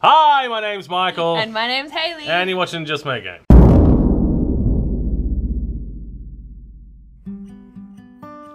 Hi, my name's Michael. And my name's Haley. And you're watching Just My Game.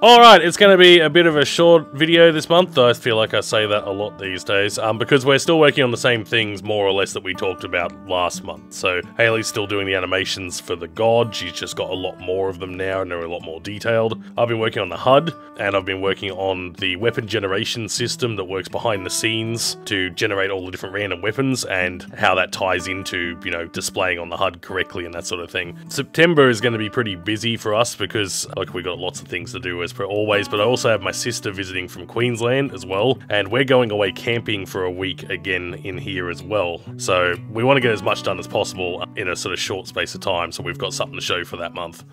Alright, it's going to be a bit of a short video this month. I feel like I say that a lot these days, because we're still working on the same things, more or less, that we talked about last month. So, Haley's still doing the animations for the god. She's just got a lot more of them now, and they're a lot more detailed. I've been working on the HUD, and I've been working on the weapon generation system that works behind the scenes to generate all the different random weapons, and how that ties into, you know, displaying on the HUD correctly and that sort of thing. September is going to be pretty busy for us because, like, we've got lots of things to do as per always, but I also have my sister visiting from Queensland as well, and we're going away camping for a week again in here as well. So we want to get as much done as possible in a sort of short space of time, so we've got something to show for that month.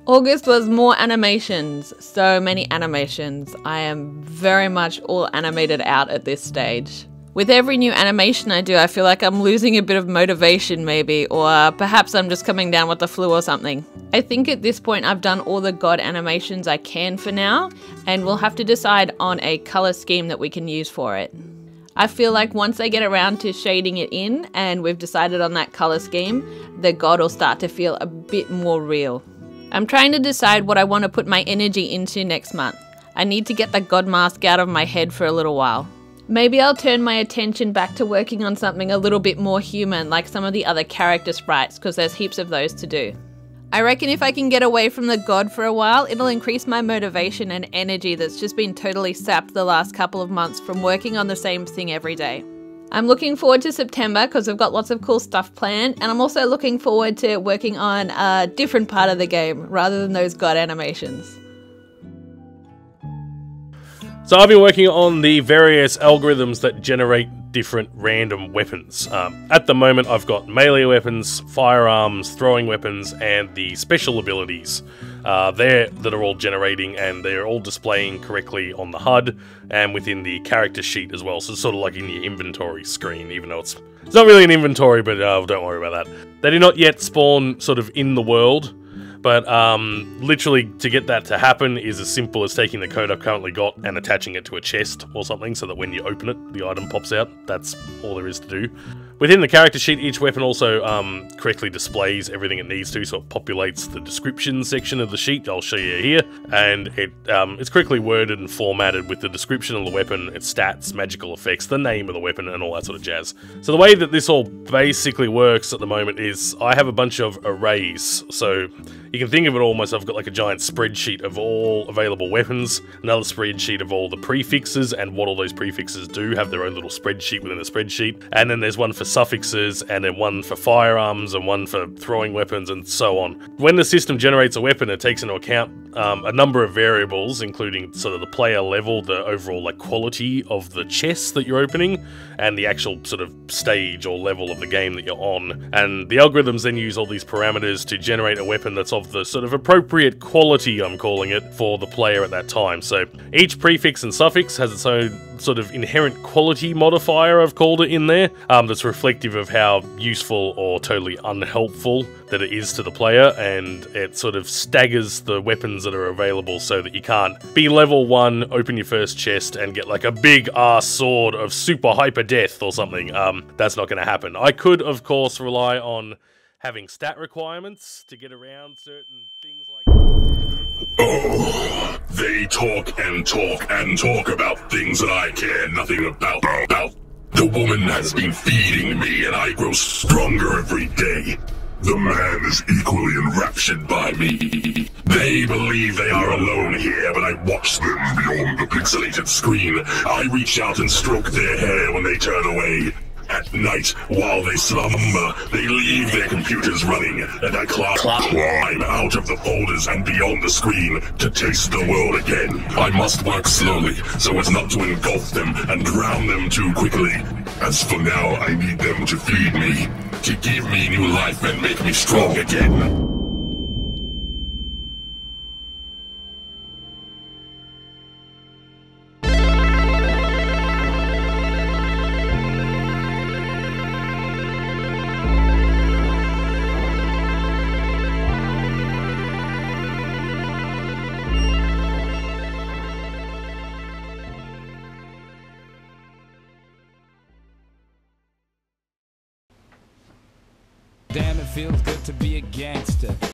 August was more animations, so many animations. I am very much all animated out at this stage. With every new animation I do, I feel like I'm losing a bit of motivation maybe, or perhaps I'm just coming down with the flu or something. I think at this point I've done all the god animations I can for now, and we'll have to decide on a color scheme that we can use for it. I feel like once I get around to shading it in, and we've decided on that color scheme, the god will start to feel a bit more real. I'm trying to decide what I want to put my energy into next month. I need to get the god mask out of my head for a little while. Maybe I'll turn my attention back to working on something a little bit more human, like some of the other character sprites, because there's heaps of those to do. I reckon if I can get away from the god for a while, it'll increase my motivation and energy that's just been totally sapped the last couple of months from working on the same thing every day. I'm looking forward to September because we've got lots of cool stuff planned, and I'm also looking forward to working on a different part of the game rather than those god animations. So I've been working on the various algorithms that generate different random weapons. At the moment I've got melee weapons, firearms, throwing weapons, and the special abilities there that are all generating, and they're all displaying correctly on the HUD and within the character sheet as well. So it's sort of like in your inventory screen, even though it's not really an inventory, but don't worry about that. They do not yet spawn sort of in the world. But literally to get that to happen is as simple as taking the code I've currently got and attaching it to a chest or something so that when you open it, the item pops out. That's all there is to do. Within the character sheet, each weapon also correctly displays everything it needs to, so it populates the description section of the sheet. I'll show you here. And it's correctly worded and formatted with the description of the weapon, its stats, magical effects, the name of the weapon, and all that sort of jazz. So the way that this all basically works at the moment is I have a bunch of arrays. So you can think of it almost, I've got like a giant spreadsheet of all available weapons, another spreadsheet of all the prefixes and what all those prefixes do, have their own little spreadsheet within a spreadsheet, and then there's one for suffixes, and then one for firearms, and one for throwing weapons, and so on. When the system generates a weapon, it takes into account a number of variables, including sort of the player level, the overall like quality of the chest that you're opening, and the actual sort of stage or level of the game that you're on. And the algorithms then use all these parameters to generate a weapon that's of the sort of appropriate quality, I'm calling it, for the player at that time. So each prefix and suffix has its own sort of inherent quality modifier, I've called it in there, that's reflective of how useful or totally unhelpful that it is to the player, and it sort of staggers the weapons that are available so that you can't be level 1, open your first chest, and get like a big ass sword of super hyper death or something. That's not going to happen. I could, of course, rely on having stat requirements to get around certain things like... Oh, they talk and talk and talk about things that I care nothing about. The woman has been feeding me and I grow stronger every day. The man is equally enraptured by me. They believe they are alone here, but I watch them beyond the pixelated screen. I reach out and stroke their hair when they turn away. At night, while they slumber, they leave their computers running, and I climb out of the folders and beyond the screen to taste the world again. I must work slowly, so as not to engulf them and drown them too quickly. As for now, I need them to feed me, to give me new life and make me strong again. Damn, it feels good to be a gangster.